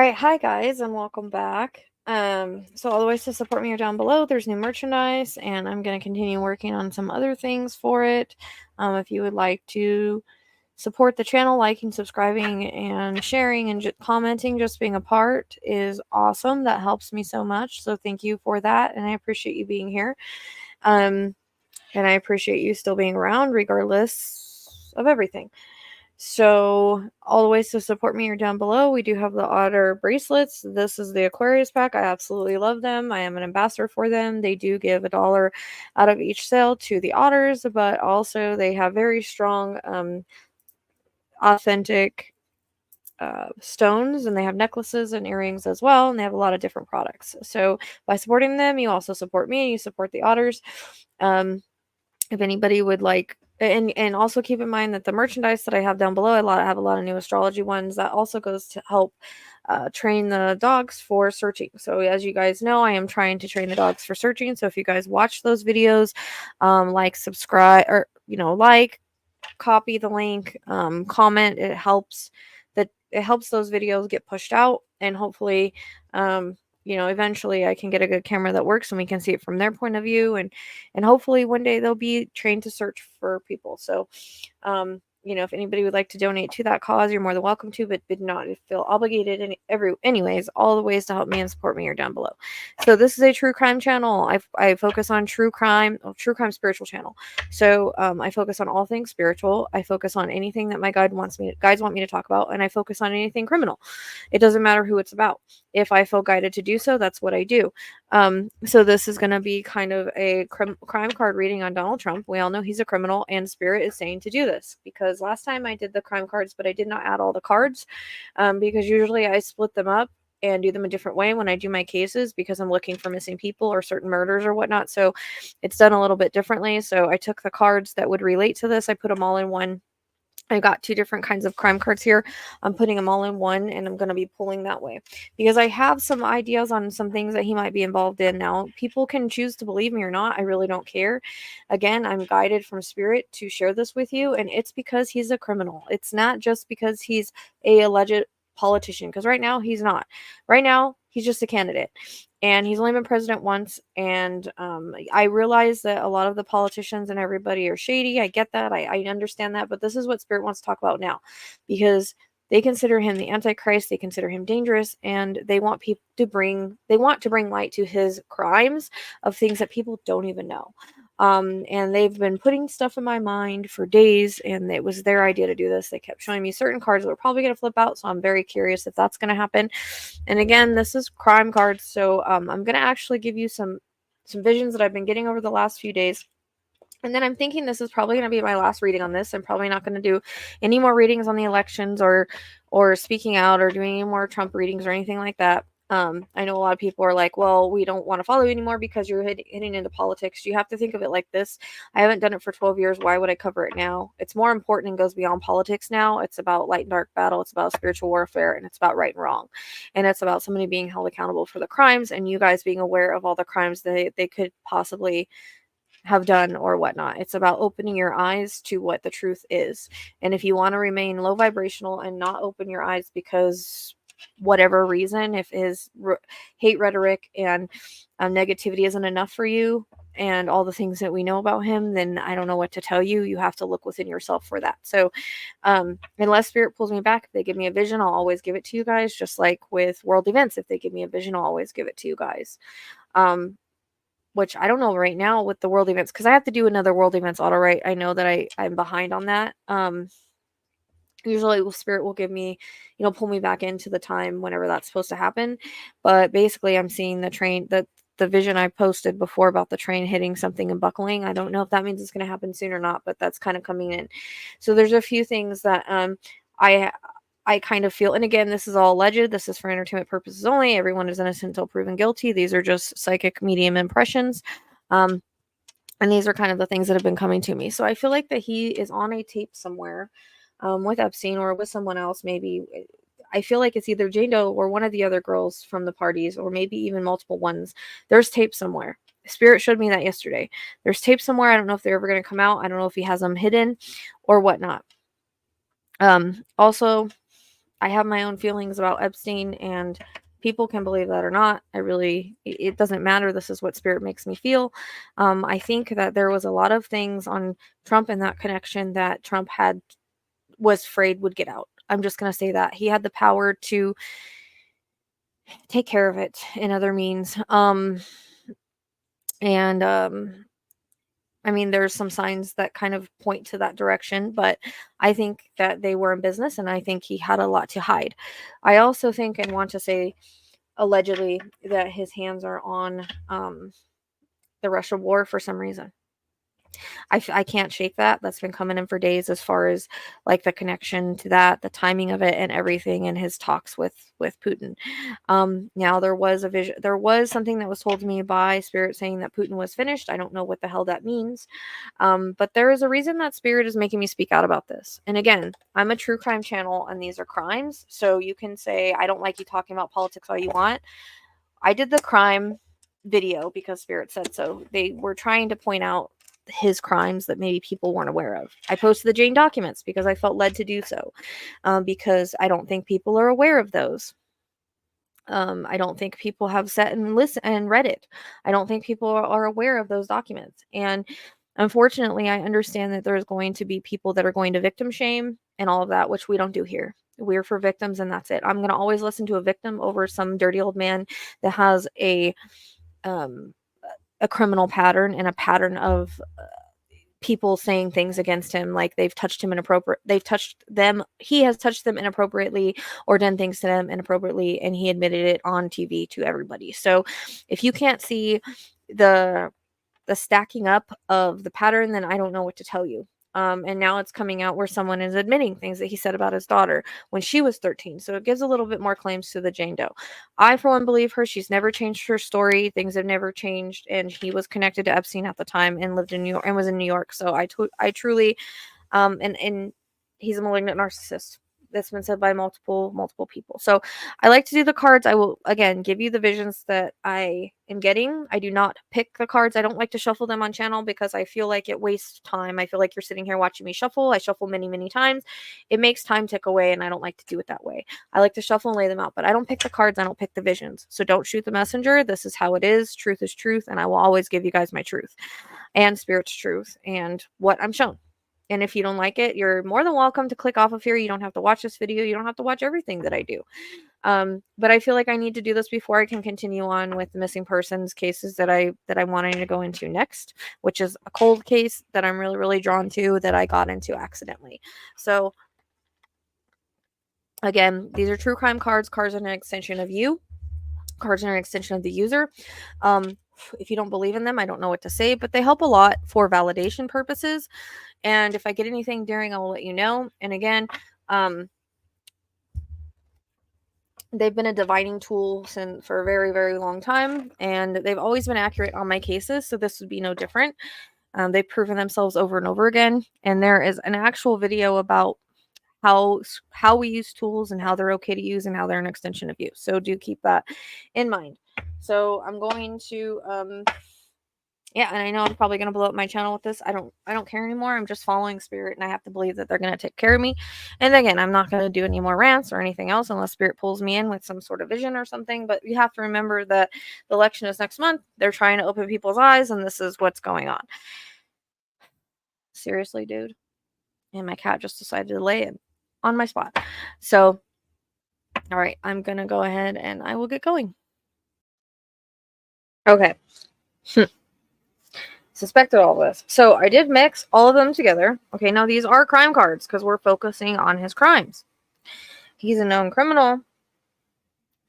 right, hi guys, and welcome back. So all the ways to support me are down below. There's new merchandise, and I'm gonna continue working on some other things for it. If you would like to support the channel, liking, subscribing, and sharing, and commenting, just being a part is awesome. That helps me so much. So thank you for that, and I appreciate you being here. And I appreciate you still being around, regardless of everything. So all the ways to support me are down below. We do have the Otter bracelets. This is the Aquarius pack. I absolutely love them. I am an ambassador for them. They do give $1 out of each sale to the Otters, but also they have very strong, authentic stones, and they have necklaces and earrings as well, and they have a lot of different products. So by supporting them, you also support me, you support the Otters. If anybody would like, and also keep in mind that the merchandise that I have down below, I have a lot of new astrology ones that also goes to help train the dogs for searching. So as you guys know, I am trying to train the dogs for searching. So if you guys watch those videos, like, subscribe, or like, copy the link, comment, it helps those videos get pushed out, and hopefully eventually I can get a good camera that works and we can see it from their point of view, and hopefully one day they'll be trained to search for people. So if anybody would like to donate to that cause, you're more than welcome to, but did not feel obligated. Anyways, all the ways to help me and support me are down below. So this is a true crime channel. I focus on true crime spiritual channel. So I focus on all things spiritual. I focus on anything that my guides want me to talk about, and I focus on anything criminal. It doesn't matter who it's about. If I feel guided to do so, that's what I do. So this is going to be kind of a crime card reading on Donald Trump. We all know he's a criminal, and Spirit is saying to do this because last time I did the crime cards, but I did not add all the cards, because usually I split them up and do them a different way when I do my cases, because I'm looking for missing people or certain murders or whatnot. So it's done a little bit differently. So I took the cards that would relate to this. I put them all in one. I got 2 different kinds of crime cards here. I'm putting them all in one, and I'm going to be pulling that way because I have some ideas on some things that he might be involved in. Now, people can choose to believe me or not. I really don't care. Again, I'm guided from Spirit to share this with you, and it's because he's a criminal. It's not just because he's a alleged politician, because right now he's not. Right now, he's just a candidate. And he's only been president once, and I realize that a lot of the politicians and everybody are shady. I get that. I understand that. But this is what Spirit wants to talk about now, because they consider him the Antichrist. They consider him dangerous, and they want to bring light to his crimes of things that people don't even know. And they've been putting stuff in my mind for days, and it was their idea to do this. They kept showing me certain cards that were probably going to flip out, so I'm very curious if that's going to happen. And again, this is crime cards, so I'm going to actually give you some visions that I've been getting over the last few days. And then I'm thinking this is probably going to be my last reading on this. I'm probably not going to do any more readings on the elections or speaking out or doing any more Trump readings or anything like that. I know a lot of people are like, well, we don't want to follow you anymore because you're hitting into politics. You have to think of it like this. I haven't done it for 12 years. Why would I cover it now? It's more important and goes beyond politics now. It's about light and dark battle. It's about spiritual warfare, and it's about right and wrong. And it's about somebody being held accountable for the crimes, and you guys being aware of all the crimes they could possibly have done or whatnot. It's about opening your eyes to what the truth is. And if you want to remain low vibrational and not open your eyes because whatever reason, if his hate rhetoric and negativity isn't enough for you and all the things that we know about him, then I don't know what to tell you. You have to look within yourself for that. So unless Spirit pulls me back, if they give me a vision, I'll always give it to you guys. Just like with world events, if they give me a vision, I'll always give it to you guys. Which I don't know right now with the world events, because I have to do another world events Autowrite. I know that I'm behind on that. Usually Spirit will give me, pull me back into the time whenever that's supposed to happen. But basically I'm seeing the vision I posted before about the train hitting something and buckling. I don't know if that means it's going to happen soon or not, but that's kind of coming in. So there's a few things that I kind of feel, and again, this is all alleged. This is for entertainment purposes only. Everyone is innocent until proven guilty. These are just psychic medium impressions. And these are kind of the things that have been coming to me. So I feel like that he is on a tape somewhere with Epstein or with someone else. Maybe I feel like it's either Jane Doe or one of the other girls from the parties, or maybe even multiple ones. There's tape somewhere. Spirit showed me that yesterday. There's tape somewhere. I don't know if they're ever going to come out. I don't know if he has them hidden or whatnot. Also, I have my own feelings about Epstein, and people can believe that or not. It doesn't matter. This is what spirit makes me feel. I think that there was a lot of things on Trump and that connection that Trump was afraid would get out. I'm just going to say that. He had the power to take care of it in other means. And I mean, there's some signs that kind of point to that direction, but I think that they were in business, and I think he had a lot to hide. I also think and want to say, allegedly, that his hands are on the Russia war for some reason. I can't shake that. That's been coming in for days, as far as like the connection to that, the timing of it, and everything in his talks with Putin. Now there was a vision. There was something that was told to me by Spirit saying that Putin was finished. I don't know what the hell that means, but there is a reason that Spirit is making me speak out about this. And again, I'm a true crime channel, and these are crimes. So you can say I don't like you talking about politics all you want. I did the crime video because Spirit said so. They were trying to point out his crimes that maybe people weren't aware of. I posted the Jane documents because I felt led to do so, because I don't think people are aware of those. I don't think people have sat and listened and read it. I don't think people are aware of those documents. And unfortunately, I understand that there's going to be people that are going to victim shame and all of that, which we don't do here. We're for victims, and that's it. I'm going to always listen to a victim over some dirty old man that has um, a criminal pattern and a pattern of people saying things against him, like they've touched him inappropriate, he has touched them inappropriately or done things to them inappropriately, and he admitted it on TV to everybody. So if you can't see the stacking up of the pattern, then I don't know what to tell you. And now it's coming out where someone is admitting things that he said about his daughter when she was 13. So it gives a little bit more claims to the Jane Doe. I, for one, believe her. She's never changed her story. Things have never changed. And he was connected to Epstein at the time and lived in New York and was in New York. So I truly, and he's a malignant narcissist. That's been said by multiple people. So I like to do the cards. I will, again, give you the visions that I am getting. I do not pick the cards. I don't like to shuffle them on channel because I feel like it wastes time. I feel like you're sitting here watching me shuffle. I shuffle many times. It makes time tick away, and I don't like to do it that way. I like to shuffle and lay them out, but I don't pick the cards. I don't pick the visions. So don't shoot the messenger. This is how it is. Truth is truth, and I will always give you guys my truth and Spirit's truth and what I'm shown. And if you don't like it, you're more than welcome to click off of here. You don't have to watch this video. You don't have to watch everything that I do. But I feel like I need to do this before I can continue on with the missing persons cases that I'm wanting to go into next, which is a cold case that I'm really drawn to that I got into accidentally. So again, these are true crime cards. Cards are an extension of you. Cards are an extension of the user. If you don't believe in them, I don't know what to say, but they help a lot for validation purposes. And if I get anything during, I will let you know. And again, they've been a dividing tool for a very long time, and they've always been accurate on my cases, so this would be no different. They've proven themselves over and over again, and there is an actual video about how we use tools and how they're okay to use and how they're an extension of you. So do keep that in mind. So I'm going to yeah, and I know I'm probably going to blow up my channel with this. I don't care anymore. I'm just following Spirit, and I have to believe that they're going to take care of me. And again, I'm not going to do any more rants or anything else unless Spirit pulls me in with some sort of vision or something. But you have to remember that the election is next month. They're trying to open people's eyes, and this is what's going on. Seriously, dude. And my cat just decided to lay in on my spot. So, all right, I'm going to go ahead and I will get going. Okay. Suspected all this. So I did mix all of them together. Okay, now these are crime cards because we're focusing on his crimes. He's a known criminal.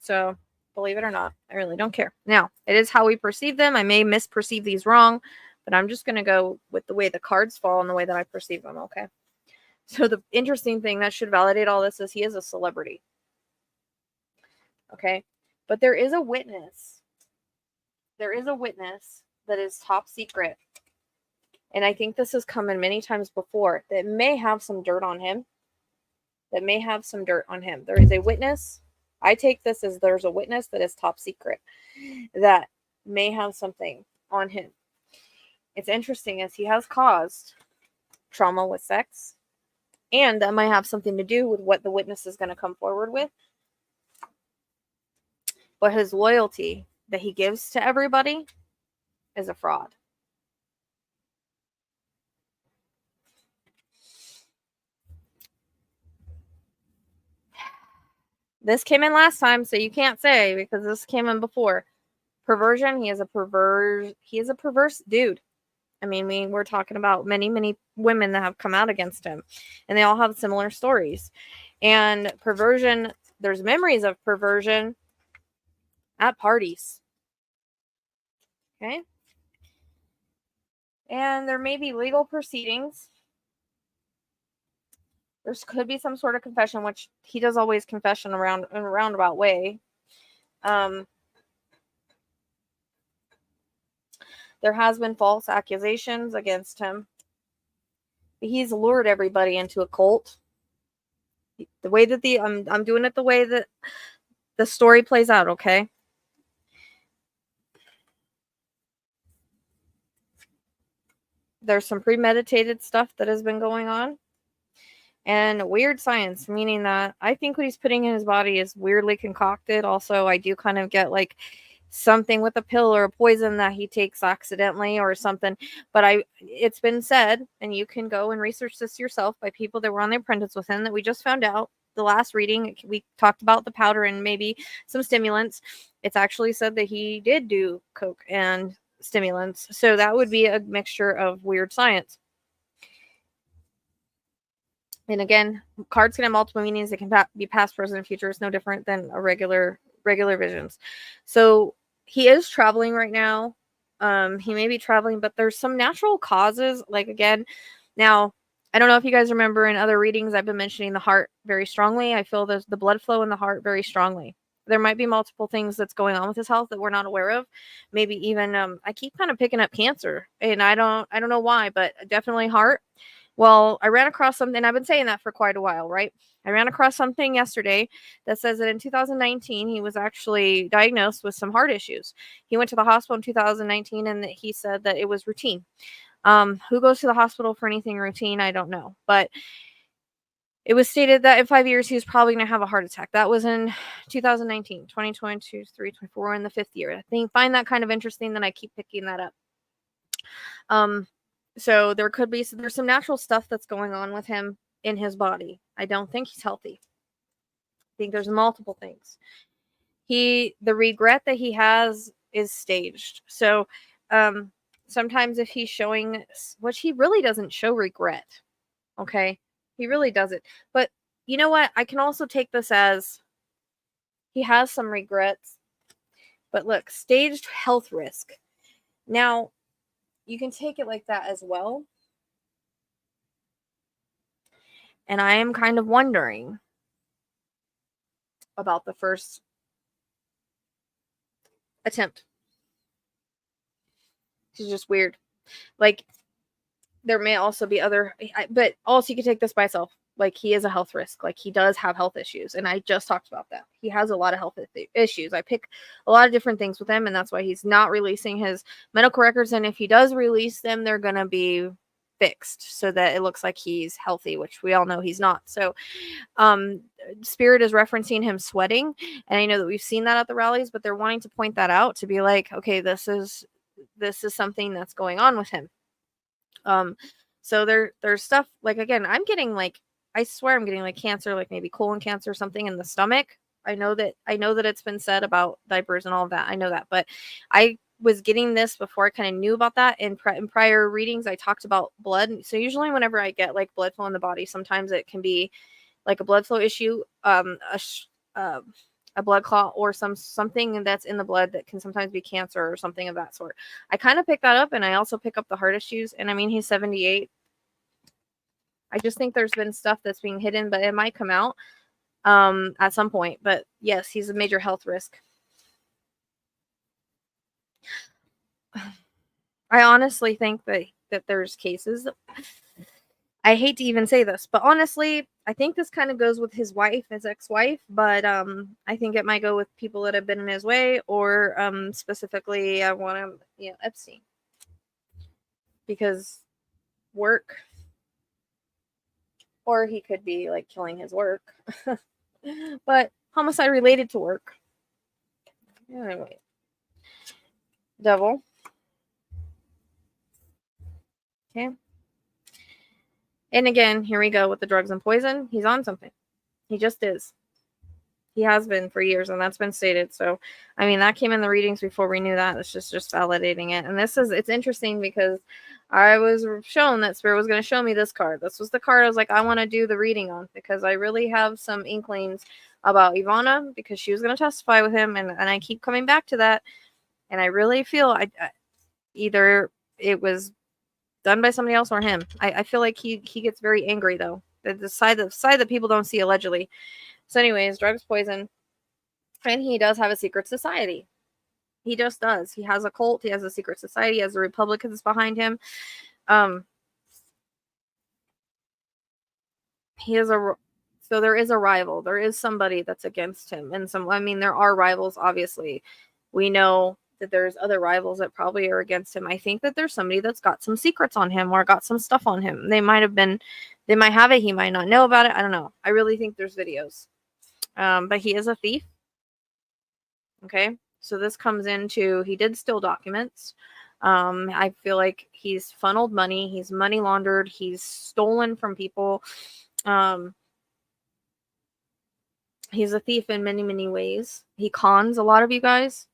So believe it or not, I really don't care. Now, it is how we perceive them. I may misperceive these wrong, but I'm just going to go with the way the cards fall and the way that I perceive them, okay? So the interesting thing that should validate all this is he is a celebrity. Okay? But there is a witness. There is a witness that is top secret. And I think this has come in many times before that may have some dirt on him. There is a witness. I take this as there's a witness that is top secret that may have something on him. It's interesting as he has caused trauma with sex. And that might have something to do with what the witness is going to come forward with. But his loyalty that he gives to everybody is a fraud. This came in last time, so you can't say because this came in before. Perversion, he is a perverse dude. I mean, we're talking about many women that have come out against him, and they all have similar stories. And perversion, there's memories of perversion at parties. Okay? And there may be legal proceedings. There could be some sort of confession, which he does always confession in a roundabout way. There has been false accusations against him. He's lured everybody into a cult. The way that I'm doing it the way that the story plays out, okay? There's some premeditated stuff that has been going on. And weird science, meaning that I think what he's putting in his body is weirdly concocted. Also, I do kind of get like something with a pill or a poison that he takes accidentally or something. But it's been said, and you can go and research this yourself by people that were on the apprentice with him, that we just found out the last reading. We talked about the powder and maybe some stimulants. It's actually said that he did do coke and stimulants. So that would be a mixture of weird science. And again, cards can have multiple meanings. They can be past, present, and future. It's no different than a regular visions. So he is traveling right now. He may be traveling, but there's some natural causes. Like again, now I don't know if you guys remember in other readings, I've been mentioning the heart very strongly. I feel the blood flow in the heart very strongly. There might be multiple things that's going on with his health that we're not aware of. Maybe even I keep kind of picking up cancer, and I don't know why, but definitely heart. Well, I ran across something. I've been saying that for quite a while, right? I ran across something yesterday that says that in 2019, he was actually diagnosed with some heart issues. He went to the hospital in 2019 and he said that it was routine. Who goes to the hospital for anything routine? I don't know. But it was stated that in 5 years, he was probably going to have a heart attack. That was in 2019, 2022, 3, 24, in the 5th year. I find that kind of interesting that I keep picking that up. So there's some natural stuff that's going on with him in his body. I don't think he's healthy. I think there's multiple things. The regret that he has is staged. So sometimes if he's showing, which he really doesn't show regret, okay? He really doesn't. But you know what? I can also take this as he has some regrets. But look, staged health risk. Now, you can take it like that as well. And I am kind of wondering about the first attempt. It's just weird. Like, there may also be but also you can take this by itself. Like, he is a health risk. Like, he does have health issues. And I just talked about that. He has a lot of health issues. I pick a lot of different things with him, and that's why he's not releasing his medical records. And if he does release them, they're going to be fixed so that it looks like he's healthy, which we all know he's not. So Spirit is referencing him sweating, and I know that we've seen that at the rallies, but they're wanting to point that out to be like, okay, this is something that's going on with him. So there's stuff like, again, I swear I'm getting like cancer, like maybe colon cancer or something in the stomach. I know that it's been said about diapers and all of that. I know that, but I was getting this before I kind of knew about that. In prior readings, I talked about blood. So usually whenever I get like blood flow in the body, sometimes it can be like a blood flow issue, a blood clot, or something that's in the blood that can sometimes be cancer or something of that sort. I kind of pick that up, and I also pick up the heart issues. And I mean, he's 78. I just think there's been stuff that's being hidden, but it might come out at some point. But yes, he's a major health risk. I honestly think that there's cases. I hate to even say this, but honestly, I think this kind of goes with his ex-wife, but I think it might go with people that have been in his way, or specifically I want to, Epstein. Because work, Or he could be like killing his work. But homicide related to work. Anyway. Devil. Okay. And again, here we go with the drugs and poison. He's on something. He just is. He has been for years, and that's been stated. So, I mean, that came in the readings before we knew that. It's just validating it. And it's interesting because I was shown that Spirit was going to show me this card. This was the card I was like, I want to do the reading on, because I really have some inklings about Ivana, because she was going to testify with him, and I keep coming back to that. And I really feel I either it was done by somebody else or him. I feel like he gets very angry, though. The side that people don't see, allegedly. So anyways, drugs, poison, and he does have a secret society. He just does. He has a cult. He has a secret society. He has the Republicans behind him. So there is a rival. There is somebody that's against him, and there are rivals. Obviously, we know that there's other rivals that probably are against him. I think that there's somebody that's got some secrets on him or got some stuff on him. They might have it. He might not know about it. I don't know. I really think there's videos. But he is a thief. Okay. So this comes into, he did steal documents. I feel like he's funneled money. He's money laundered. He's stolen from people. He's a thief in many, many ways. He cons a lot of you guys.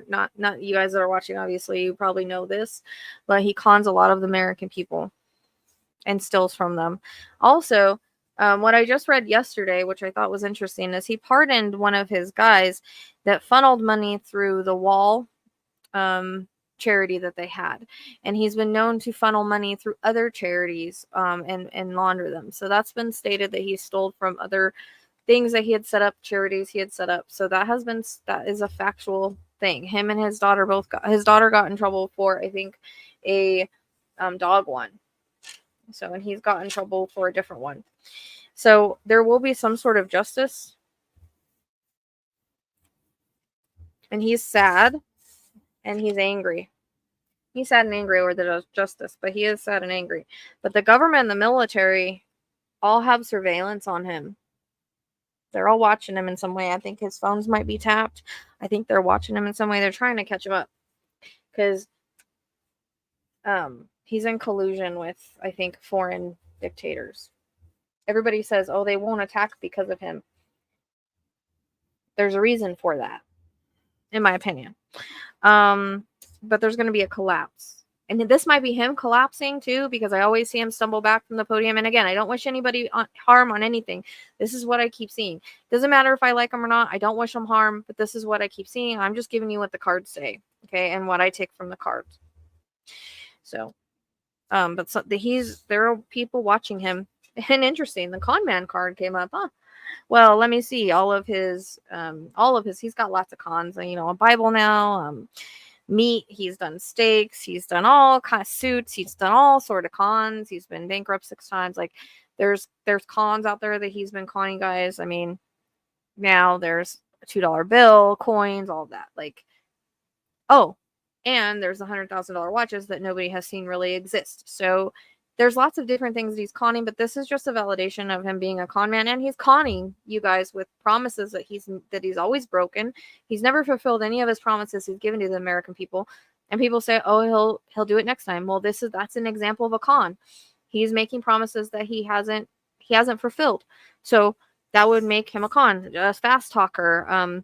Not you guys that are watching, obviously, you probably know this, but he cons a lot of the American people and steals from them. Also, what I just read yesterday, which I thought was interesting, is he pardoned one of his guys that funneled money through the wall charity that they had. And he's been known to funnel money through other charities and launder them. So that's been stated that he stole from other things that he had set up, charities he had set up. So that is a factual thing. Him and his daughter his daughter got in trouble for, I think, a dog one. So, and he's got in trouble for a different one. So there will be some sort of justice. And he's sad and he's angry. He's sad and angry over the justice, but he is sad and angry. But the government and the military all have surveillance on him. They're all watching him in some way. I think his phones might be tapped. I think they're watching him in some way. They're trying to catch him up. Because he's in collusion with, I think, foreign dictators. Everybody says, oh, they won't attack because of him. There's a reason for that, in my opinion. But there's going to be a collapse. And this might be him collapsing too, because I always see him stumble back from the podium. And again, I don't wish anybody harm on anything. This is what I keep seeing. Doesn't matter if I like him or not. I don't wish him harm, but this is what I keep seeing. I'm just giving you what the cards say, okay, and what I take from the cards. So, there are people watching him. And interesting, the con man card came up. Well, let me see. All of his, he's got lots of cons. A Bible now. Meat, he's done steaks, he's done all kind of suits, he's done all sort of cons, he's been bankrupt 6 times. Like there's cons out there that he's been conning guys. I mean, now there's a $2 bill, coins, all that. Like, oh, and there's $100,000 watches that nobody has seen really exist. So there's lots of different things that he's conning, but this is just a validation of him being a con man, and he's conning you guys with promises that he's always broken. He's never fulfilled any of his promises he's given to the American people. And people say, "Oh, he'll do it next time." Well, that's an example of a con. He's making promises that he hasn't fulfilled. So that would make him a con, a fast talker,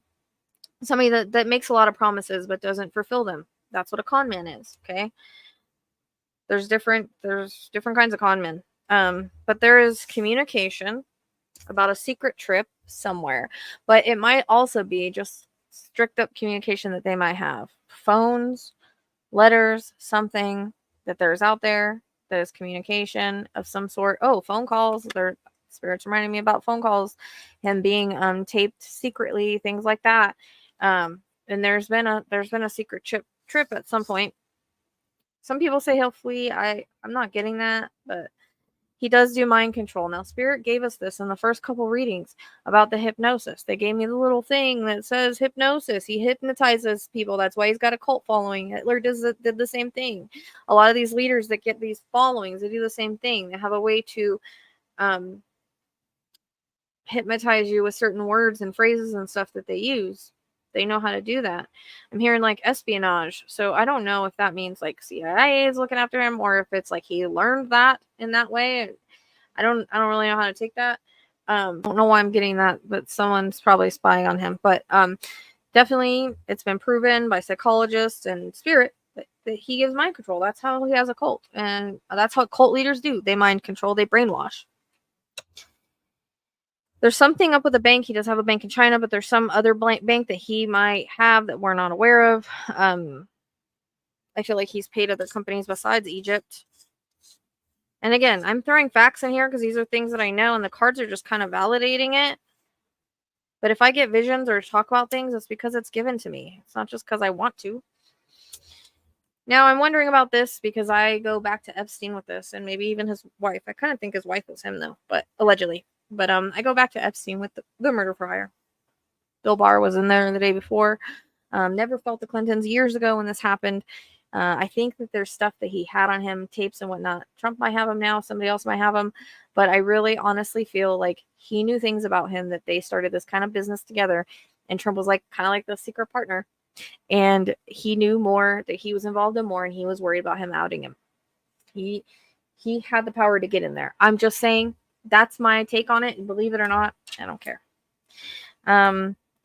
somebody that makes a lot of promises but doesn't fulfill them. That's what a con man is, okay? There's different kinds of con men. But there is communication about a secret trip somewhere. But it might also be just strict up communication that they might have. Phones, letters, something that there's out there that is communication of some sort. Oh, phone calls. Spirit's reminding me about phone calls, him being taped secretly, things like that. And there's been a secret trip at some point. Some people say he'll flee. I'm not getting that, but he does do mind control. Now, Spirit gave us this in the first couple readings about the hypnosis. They gave me the little thing that says hypnosis. He hypnotizes people. That's why he's got a cult following. Hitler did the same thing. A lot of these leaders that get these followings, they do the same thing. They have a way to hypnotize you with certain words and phrases and stuff that they use. They know how to do that. I'm hearing like espionage. So I don't know if that means like CIA is looking after him, or if it's like he learned that in that way. I don't really know how to take that. I don't know why I'm getting that, but someone's probably spying on him. But definitely it's been proven by psychologists and spirit that he gives mind control. That's how he has a cult. And that's what cult leaders do. They mind control, they brainwash. There's something up with the bank. He does have a bank in China, but there's some other bank that he might have that we're not aware of. I feel like he's paid other companies besides Egypt. And again, I'm throwing facts in here because these are things that I know, and the cards are just kind of validating it. But if I get visions or talk about things, it's because it's given to me. It's not just because I want to. Now, I'm wondering about this because I go back to Epstein with this, and maybe even his wife. I kind of think his wife was him, though, but allegedly. But I go back to Epstein with the murder for hire. Bill Barr was in there the day before. Never felt the Clintons years ago when this happened. I think that there's stuff that he had on him, tapes and whatnot. Trump might have them now. Somebody else might have them. But I really honestly feel like he knew things about him, that they started this kind of business together. And Trump was like kind of like the secret partner. And he knew more, that he was involved in more, and he was worried about him outing him. He had the power to get in there. I'm just saying that's my take on it. Believe it or not, I don't care.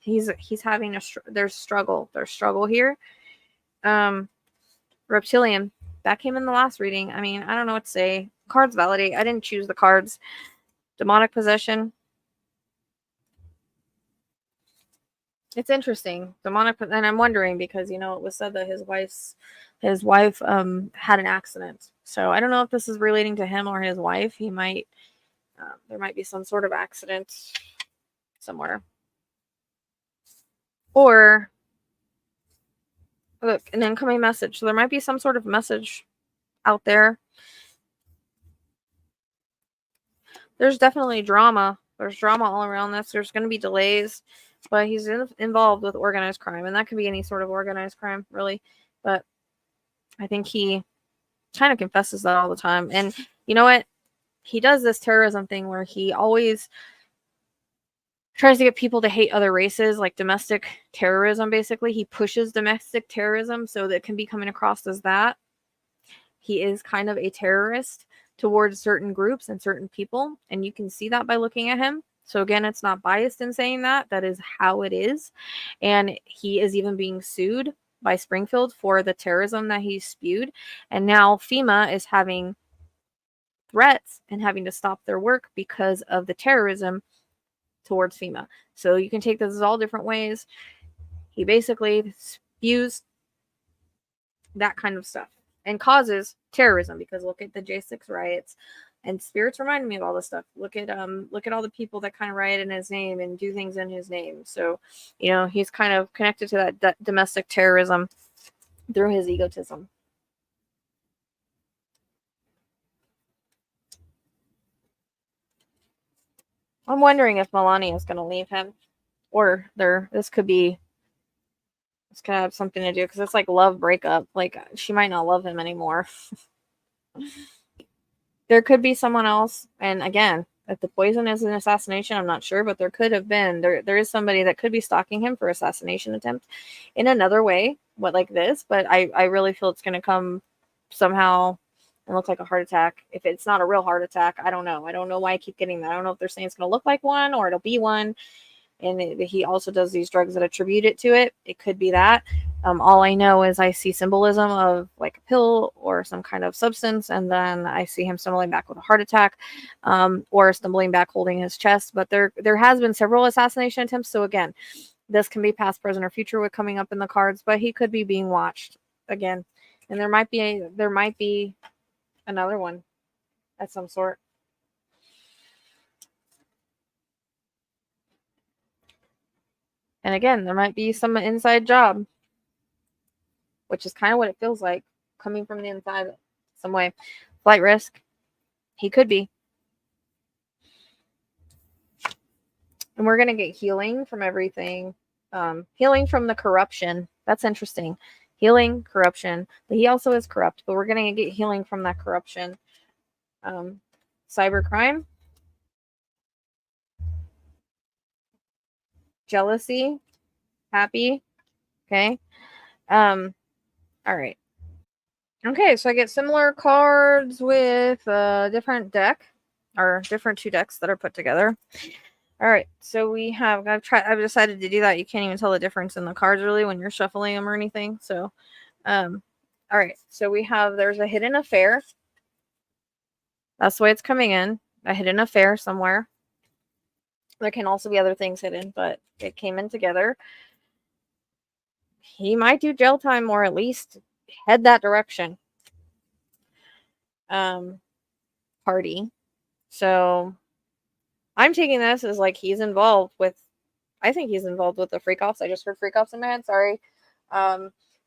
He's having there's struggle here. Reptilian, that came in the last reading. I mean, I don't know what to say. Cards validate. I didn't choose the cards. Demonic possession. It's interesting. Demonic, and I'm wondering because, it was said that his wife had an accident. So I don't know if this is relating to him or his wife. He might, there might be some sort of accident somewhere. Or, look, an incoming message. So there might be some sort of message out there. There's definitely drama. There's drama all around this. There's going to be delays. But he's involved with organized crime. And that could be any sort of organized crime, really. But I think he kind of confesses that all the time. And you know what? He does this terrorism thing where he always tries to get people to hate other races, like domestic terrorism, basically. He pushes domestic terrorism so that it can be coming across as that. He is kind of a terrorist towards certain groups and certain people. And you can see that by looking at him. So again, it's not biased in saying that. That is how it is. And he is even being sued by Springfield for the terrorism that he spewed. And now FEMA is having threats and having to stop their work because of the terrorism towards FEMA. So you can take this as all different ways. He basically spews that kind of stuff and causes terrorism, because look at the J6 riots. And spirits remind me of all this stuff. Look at all the people that kind of riot in his name and do things in his name. So, he's kind of connected to that domestic terrorism through his egotism. I'm wondering if Melania is going to leave him, or this could have something to do, because it's like love breakup. Like, she might not love him anymore. There could be someone else, and again, if the poison is an assassination, I'm not sure, but there could have been. There is somebody that could be stalking him for assassination attempt in another way, like this, but I really feel it's going to come somehow and look like a heart attack. If it's not a real heart attack, I don't know. I don't know why I keep getting that. I don't know if they're saying it's going to look like one or it'll be one. And he also does these drugs that attribute it to it. It could be that. All I know is I see symbolism of like a pill or some kind of substance, and then I see him stumbling back with a heart attack, or stumbling back holding his chest. But there has been several assassination attempts. So again, this can be past, present, or future with coming up in the cards. But he could be being watched again, and there might be another one at some sort. And again, there might be some inside job, which is kind of what it feels like coming from the inside some way. Flight risk. He could be. And we're going to get healing from everything. Healing from the corruption. That's interesting. Healing, corruption. But he also is corrupt. But we're going to get healing from that corruption. Cybercrime. jealousy, happy. Okay. All right. Okay, so I get similar cards with a different deck, or different 2 decks that are put together. All right, so we have, I've decided to do that. You can't even tell the difference in the cards really when you're shuffling them or anything. So, all right, so we have, there's a hidden affair. That's the way it's coming in. A hidden affair somewhere. There can also be other things hidden, but it came in together. He might do jail time or at least head that direction. Party. So I'm taking this as like he's involved with, I think he's involved with the freak offs. I just heard freak offs in my head. Sorry.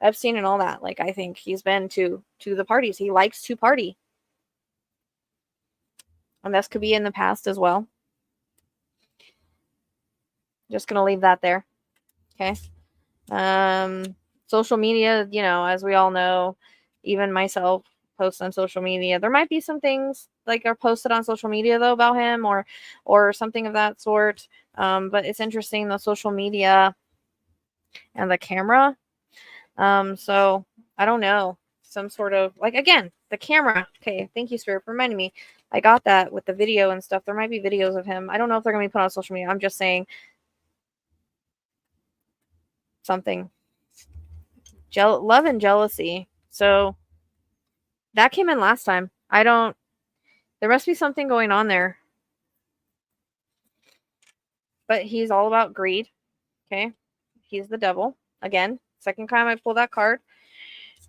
Epstein and all that. Like, I think he's been to the parties. He likes to party. And this could be in the past as well. Just going to leave that there. Okay. Social media, you know, as we all know, even myself post on social media. There might be some things like are posted on social media though about him or something of that sort. But it's interesting, the social media and the camera. So I don't know. Some sort of, like, again, the camera. Okay, thank you, Spirit, for reminding me. I got that with the video and stuff. There might be videos of him. I don't know if they're going to be put on social media. I'm just saying something. Love and jealousy. So that came in last time. There must be something going on there. But he's all about greed. Okay. He's the devil. Again, second time I pull that card.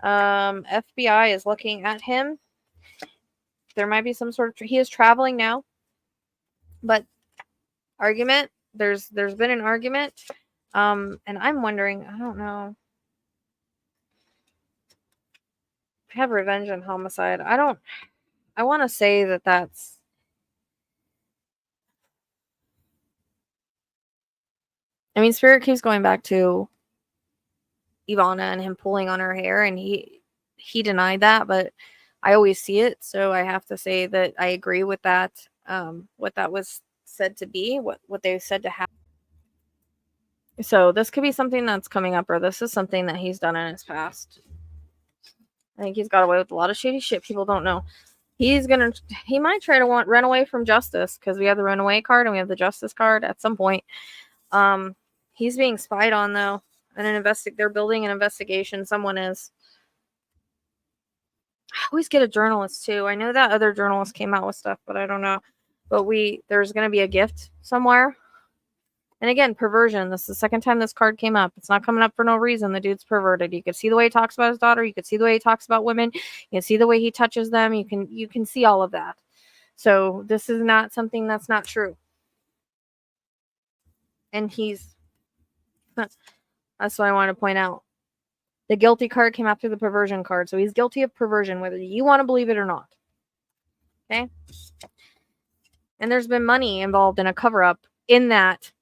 FBI is looking at him. There might be some sort of, he is traveling now. But argument, there's been an argument. And I'm wondering, I don't know. I have revenge and homicide. I want to say that that's, I mean, Spirit keeps going back to Ivana and him pulling on her hair, and he denied that, but I always see it, so I have to say that I agree with that. What that was said to be, what they said to happen. So this could be something that's coming up, or this is something that he's done in his past. I think he's got away with a lot of shady shit people don't know. He might try to run away from justice, because we have the runaway card and we have the justice card at some point. He's being spied on though, and they're building an investigation. Someone is. I always get a journalist too. I know that other journalist came out with stuff, but I don't know. But there's going to be a gift somewhere. And again, perversion. This is the second time this card came up. It's not coming up for no reason. The dude's perverted. You could see the way he talks about his daughter. You could see the way he talks about women. You can see the way he touches them. You can see all of that. So this is not something that's not true. And that's what I want to point out. The guilty card came after the perversion card. So he's guilty of perversion, whether you want to believe it or not. Okay? And there's been money involved in a cover-up in that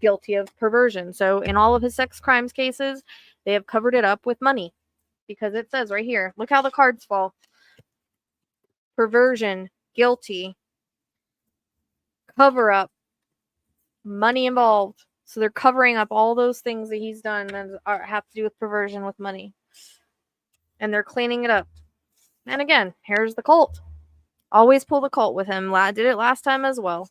guilty of perversion. So in all of his sex crimes cases, they have covered it up with money. Because it says right here, look how the cards fall. Perversion, guilty, cover-up, money involved. So they're covering up all those things that he's done that have to do with perversion with money. And they're cleaning it up. And again, here's the cult. Always pull the cult with him. Did it last time as well.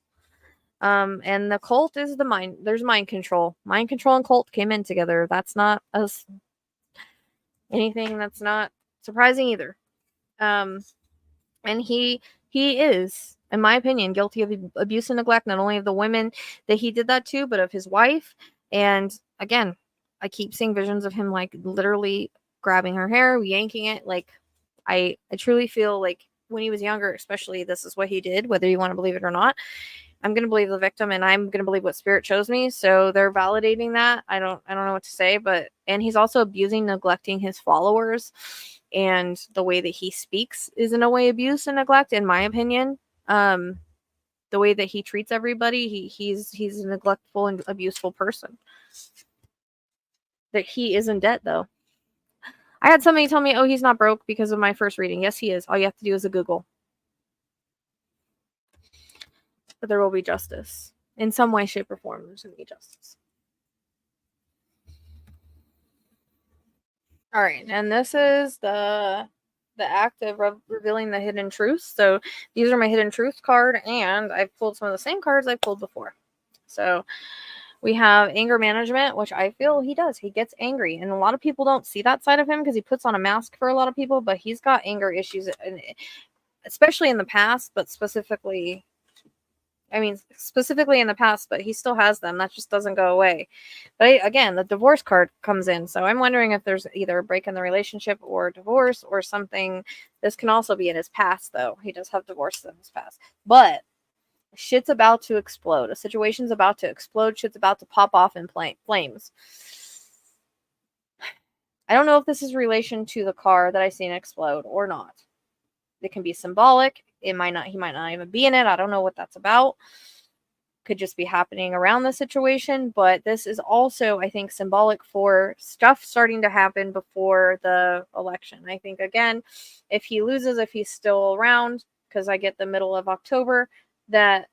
And the cult is there's mind control. Mind control and cult came in together. That's not anything that's not surprising either. And he is, in my opinion, guilty of abuse and neglect, not only of the women that he did that to, but of his wife. And again, I keep seeing visions of him like literally grabbing her hair, yanking it. Like I truly feel like when he was younger, especially, this is what he did, whether you want to believe it or not. I'm going to believe the victim, and I'm going to believe what Spirit shows me. So they're validating that. I don't know what to say, and he's also abusing, neglecting his followers, and the way that he speaks is in a way abuse and neglect, in my opinion. The way that he treats everybody, he's a neglectful and abuseful person. That he is in debt though. I had somebody tell me, oh, he's not broke because of my first reading. Yes, he is. All you have to do is a Google. But there will be justice. In some way, shape, or form, there's going to be justice. All right, and this is the act of revealing the hidden truths. So these are my hidden truth card, and I've pulled some of the same cards I've pulled before. So we have anger management, which I feel he does. He gets angry, and a lot of people don't see that side of him because he puts on a mask for a lot of people, but he's got anger issues, especially in the past, but specifically in the past, but he still has them. That just doesn't go away. But again, the divorce card comes in. So I'm wondering if there's either a break in the relationship or divorce or something. This can also be in his past, though. He does have divorces in his past. But shit's about to explode. A situation's about to explode. Shit's about to pop off in flames. I don't know if this is relation to the car that I seen explode or not. It can be symbolic. He might not even be in it. I don't know what that's about. Could just be happening around the situation, but this is also, I think, symbolic for stuff starting to happen before the election. I think, again, if he loses, if he's still around, because I get the middle of October, that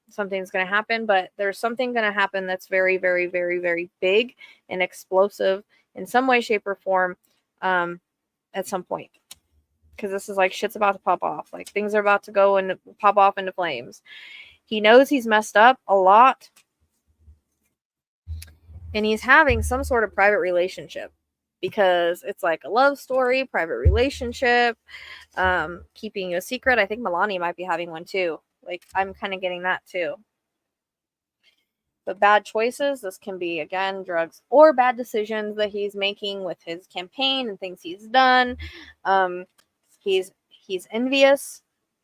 something's going to happen, but there's something going to happen that's very, very, very, very big and explosive in some way, shape, or form at some point. Because this is like shit's about to pop off. Like things are about to go and pop off into flames. He knows he's messed up a lot. And he's having some sort of private relationship. Because it's like a love story, private relationship, keeping you a secret. I think Melania might be having one too. Like, I'm kind of getting that too. But bad choices, this can be, again, drugs or bad decisions that he's making with his campaign and things he's done. He's envious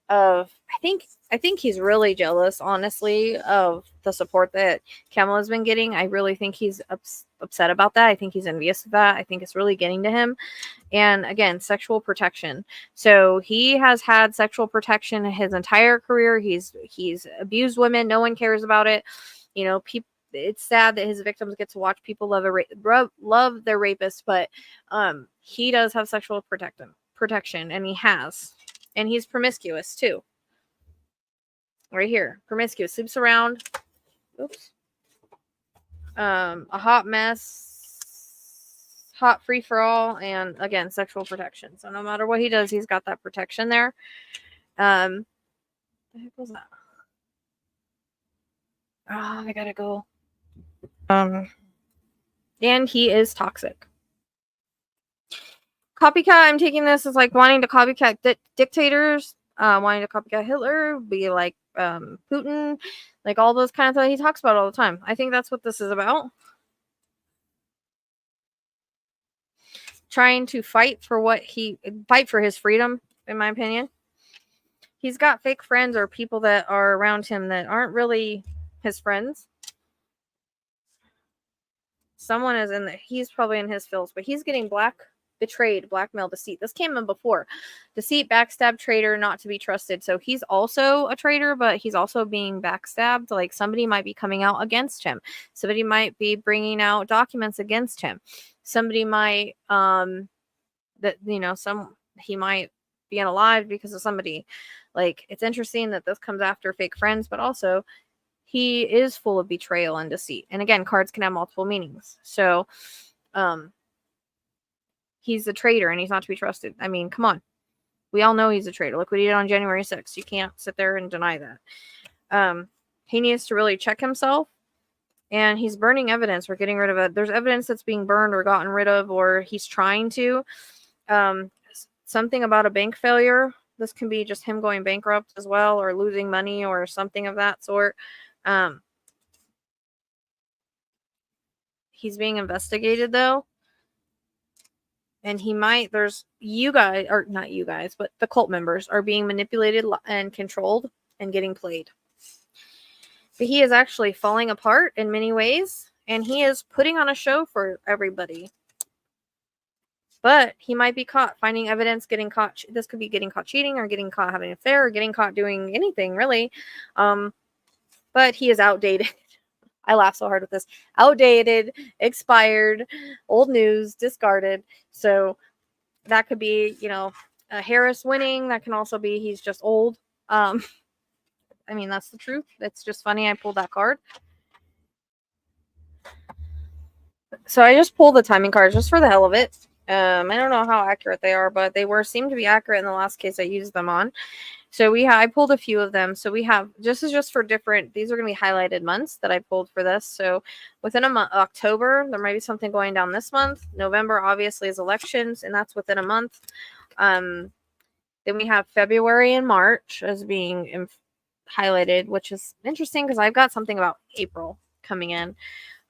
of, I think he's really jealous, honestly, of the support that Kamala's been getting. I really think he's upset about that. I think he's envious of that. I think it's really getting to him. And again, sexual protection. So he has had sexual protection his entire career. He's abused women. No one cares about it. You know, people. It's sad that his victims get to watch people love their rapists, but he does have sexual protection, and he has, and he's promiscuous too. Right here, promiscuous, sleeps around. Oops. A hot mess, hot free for all, and again, sexual protection. So no matter what he does, he's got that protection there. The heck was that? Oh, I gotta go. And he is toxic. Copycat, I'm taking this as like wanting to copycat dictators, wanting to copycat Hitler, be like Putin, like all those kind of things he talks about all the time. I think that's what this is about. Trying to fight for his freedom, in my opinion. He's got fake friends or people that are around him that aren't really his friends. Someone is he's probably in his feels, but he's getting betrayed, blackmail, deceit. This came in before. Deceit, backstab, traitor, not to be trusted. So he's also a traitor, but he's also being backstabbed. Like somebody might be coming out against him. Somebody might be bringing out documents against him. Somebody might, he might be unalive because of somebody. Like, it's interesting that this comes after fake friends, but also he is full of betrayal and deceit. And again, cards can have multiple meanings. So, he's a traitor and he's not to be trusted. I mean, come on. We all know he's a traitor. Look what he did on January 6th. You can't sit there and deny that. He needs to really check himself. And he's burning evidence or getting rid of it. There's evidence that's being burned or gotten rid of, or he's trying to. Something about a bank failure. This can be just him going bankrupt as well, or losing money or something of that sort. He's being investigated, though. And there's you guys, or not you guys, but the cult members are being manipulated and controlled and getting played. But he is actually falling apart in many ways, and he is putting on a show for everybody. But he might be caught finding evidence, getting caught. This could be getting caught cheating or getting caught having an affair or getting caught doing anything, really. But he is outdated. I laugh so hard with this. Outdated, expired, old news, discarded. So that could be, Harris winning. That can also be he's just old. I mean, that's the truth. It's just funny I pulled that card. So I just pulled the timing cards just for the hell of it. I don't know how accurate they are, but they seemed to be accurate in the last case I used them on. So I pulled a few of them. So we have, this is just for different, these are going to be highlighted months that I pulled for this. So within a month, October, there might be something going down this month. November obviously is elections, and that's within a month. Then we have February and March as being highlighted, which is interesting because I've got something about April coming in.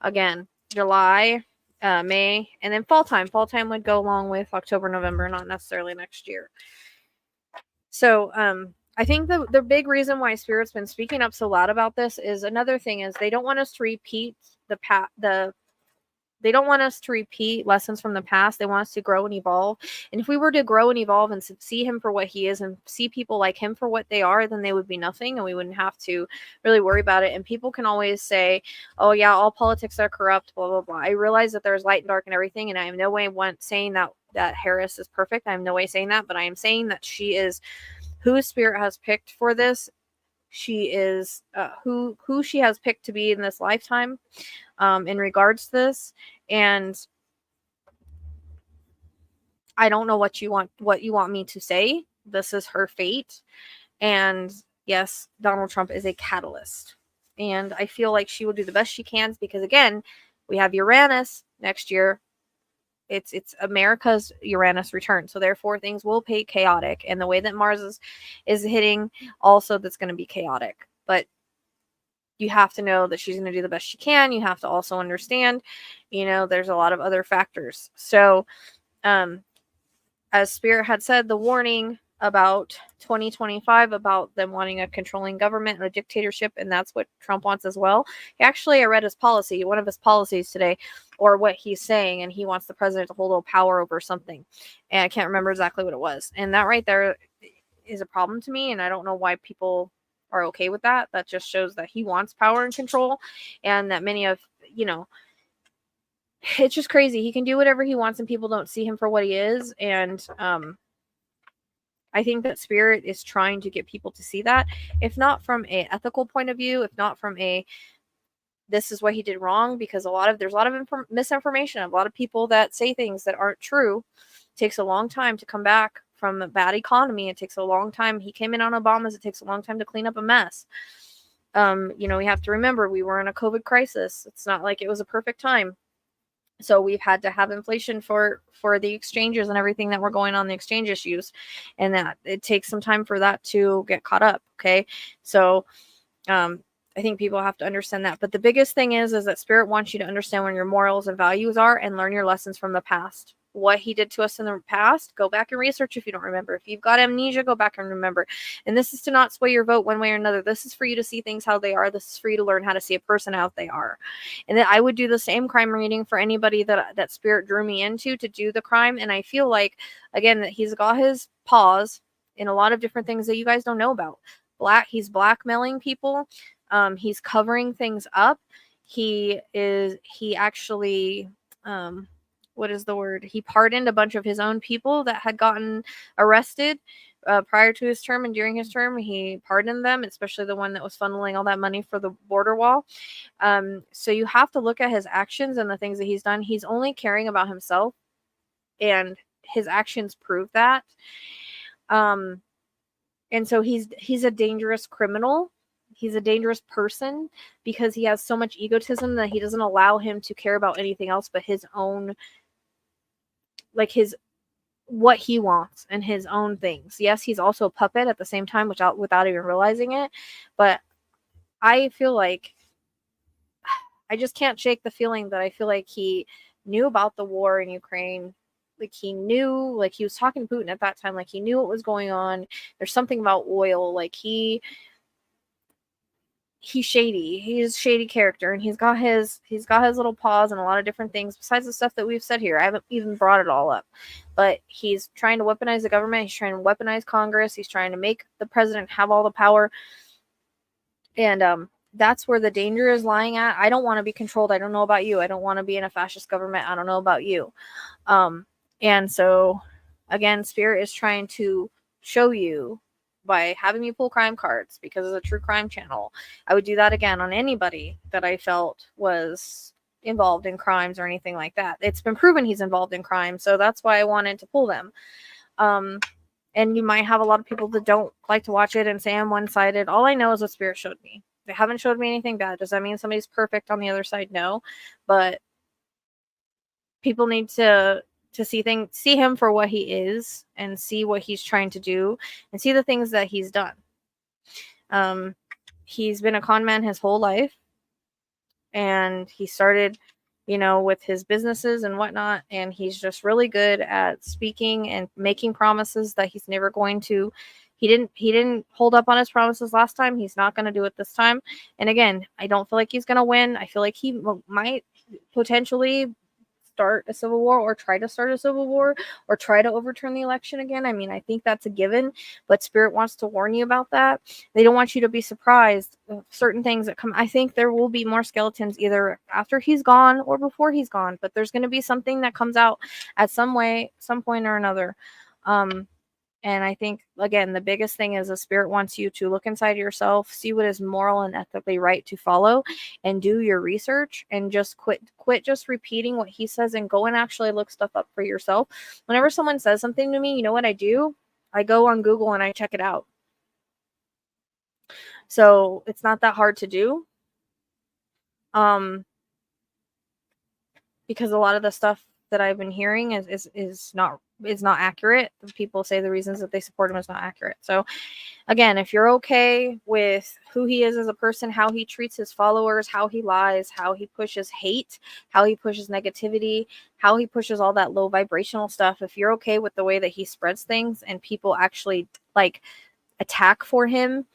Again, July, May, and then fall time. Fall time would go along with October, November, not necessarily next year. So I think the big reason why Spirit's been speaking up so loud about this is, another thing is, they don't want us to repeat they don't want us to repeat lessons from the past. They want us to grow and evolve. And if we were to grow and evolve and see him for what he is and see people like him for what they are, then they would be nothing and we wouldn't have to really worry about it. And people can always say, oh yeah, all politics are corrupt, blah, blah, blah. I realize that there's light and dark and everything. And I am no way saying that Harris is perfect. I am no way saying that, but I am saying that she is who Spirit has picked for this. She is who she has picked to be in this lifetime, in regards to this. And I don't know what you want me to say. This is her fate. And yes, Donald Trump is a catalyst. And I feel like she will do the best she can, because again, we have Uranus next year. It's America's Uranus return. So therefore things will be chaotic. And the way that Mars is hitting, also that's going to be chaotic. But you have to know that she's going to do the best she can. You have to also understand, there's a lot of other factors. So, as Spirit had said, the warning about 2025, about them wanting a controlling government and a dictatorship, and that's what Trump wants as well. Actually, I read his policy, one of his policies today, or what he's saying, and he wants the president to hold all power over something. And I can't remember exactly what it was. And that right there is a problem to me, and I don't know why people are okay with that. That just shows that he wants power and control, and that many of, it's just crazy. He can do whatever he wants and people don't see him for what he is. And I think that Spirit is trying to get people to see that, if not from a ethical point of view, if not from a this is what he did wrong, because there's a lot of misinformation, a lot of people that say things that aren't true. It takes a long time to come back from a bad economy. It takes a long time. He came in on Obama's. It takes a long time to clean up a mess. We have to remember we were in a COVID crisis. It's not like it was a perfect time. So we've had to have inflation for the exchanges and everything that were going on, the exchange issues, and that it takes some time for that to get caught up. Okay. So, I think people have to understand that. But the biggest thing is that Spirit wants you to understand where your morals and values are and learn your lessons from the past. What he did to us in the past, go back and research if you don't remember. If you've got amnesia, go back and remember. And this is to not sway your vote one way or another. This is for you to see things how they are. This is for you to learn how to see a person how they are. And then I would do the same crime reading for anybody that Spirit drew me into to do the crime. And I feel like, again, that he's got his paws in a lot of different things that you guys don't know about. He's blackmailing people. He's covering things up. He actually, what is the word? He pardoned a bunch of his own people that had gotten arrested prior to his term, and during his term, he pardoned them, especially the one that was funneling all that money for the border wall. So you have to look at his actions and the things that he's done. He's only caring about himself, and his actions prove that. And so he's a dangerous criminal. He's a dangerous person because he has so much egotism that he doesn't allow him to care about anything else but his own, what he wants and his own things. Yes, he's also a puppet at the same time, without even realizing it. But I feel like I just can't shake the feeling that I feel like he knew about the war in Ukraine. Like he knew, like he was talking to Putin at that time, like he knew what was going on. There's something about oil, like he's shady. He's a shady character, and he's got his little paws and a lot of different things besides the stuff that we've said here. I haven't even brought it all up. But he's trying to weaponize the government, he's trying to weaponize Congress, he's trying to make the president have all the power. And that's where the danger is lying at. I don't want to be controlled. I don't know about you. I don't want to be in a fascist government. I don't know about you. And so again, Spirit is trying to show you by having me pull crime cards, because it's a true crime channel. I would do that again on anybody that I felt was involved in crimes or anything like that. It's been proven he's involved in crime, so that's why I wanted to pull them. And you might have a lot of people that don't like to watch it and say I'm one-sided. All I know is what Spirit showed me. They haven't showed me anything bad. Does that mean somebody's perfect on the other side? No. But people need to see him for what he is and see what he's trying to do and see the things that he's done. He's been a con man his whole life, and he started, with his businesses and whatnot, and he's just really good at speaking and making promises that he's never going to. He didn't hold up on his promises last time. He's not going to do it this time. And again, I don't feel like he's going to win. I feel like he might potentially start a civil war or try to start a civil war or try to overturn the election again. I mean, I think that's a given, but Spirit wants to warn you about that. They don't want you to be surprised of certain things that come. I think there will be more skeletons either after he's gone or before he's gone, but there's going to be something that comes out at some point or another. And I think, again, the biggest thing is the Spirit wants you to look inside yourself, see what is moral and ethically right to follow, and do your research, and just quit just repeating what he says and go and actually look stuff up for yourself. Whenever someone says something to me, you know what I do? I go on Google and I check it out. So it's not that hard to do. Because a lot of the stuff that I've been hearing is not accurate. People say the reasons that they support him is not accurate. So again, if you're okay with who he is as a person, how he treats his followers, how he lies, how he pushes hate, how he pushes negativity, how he pushes all that low vibrational stuff, if you're okay with the way that he spreads things and people actually like attack for him,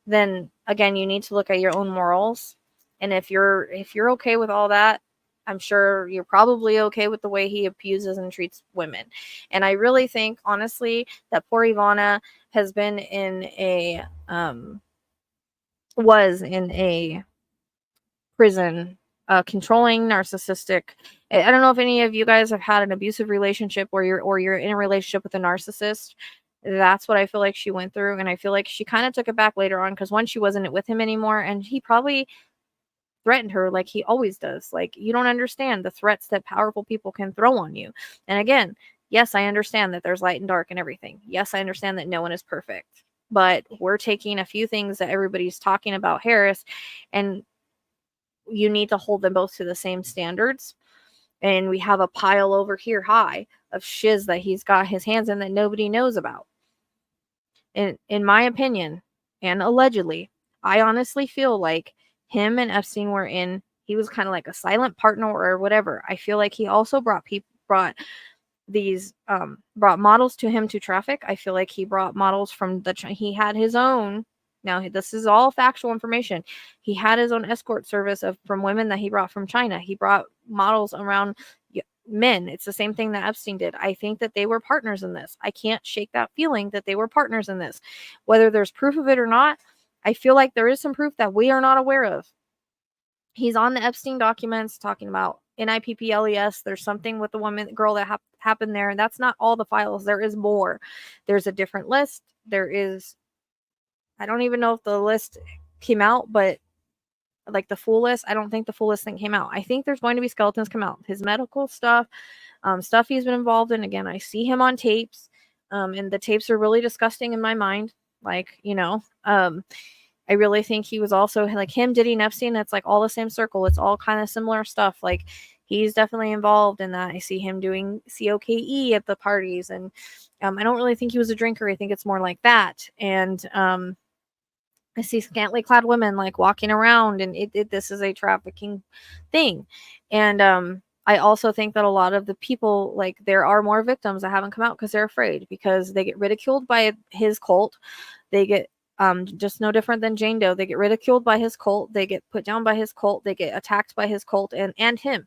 then again, you need to look at your own morals. And if you're okay with all that, I'm sure you're probably okay with the way he abuses and treats women. And I really think, honestly, that poor Ivana has been was in a prison, controlling, narcissistic. I don't know if any of you guys have had an abusive relationship or you're in a relationship with a narcissist. That's what I feel like she went through. And I feel like she kind of took it back later on because once she wasn't with him anymore, and he probably threatened her like he always does. Like, you don't understand the threats that powerful people can throw on you. And again, yes, I understand that there's light and dark and everything. Yes, I understand that no one is perfect. But we're taking a few things that everybody's talking about Harris, and you need to hold them both to the same standards. And we have a pile over here high of shiz that he's got his hands in that nobody knows about. In my opinion, and allegedly, I honestly feel like him and Epstein he was kind of like a silent partner or whatever. I feel like he also brought models to him to traffic. I feel like he brought models from he had his own. Now, this is all factual information. He had his own escort service from women that he brought from China. He brought models around men. It's the same thing that Epstein did. I think that they were partners in this. I can't shake that feeling that they were partners in this. Whether there's proof of it or not, I feel like there is some proof that we are not aware of. He's on the Epstein documents talking about NIPPLES. There's something with the girl that happened there. And that's not all the files. There is more. There's a different list. I don't even know if the list came out, but like the full list, I don't think the full list thing came out. I think there's going to be skeletons come out. His medical stuff, stuff he's been involved in. Again, I see him on tapes, and the tapes are really disgusting in my mind. Like, I really think he was also like him, Diddy, and Epstein. It's like all the same circle. It's all kind of similar stuff. Like, he's definitely involved in that. I see him doing COKE at the parties, and I don't really think he was a drinker. I think it's more like that. And I see scantily clad women like walking around, and this is a trafficking thing. And I also think that a lot of the people, like, there are more victims that haven't come out because they're afraid, because they get ridiculed by his cult. They get just no different than Jane Doe. They get ridiculed by his cult. They get put down by his cult. They get attacked by his cult and him.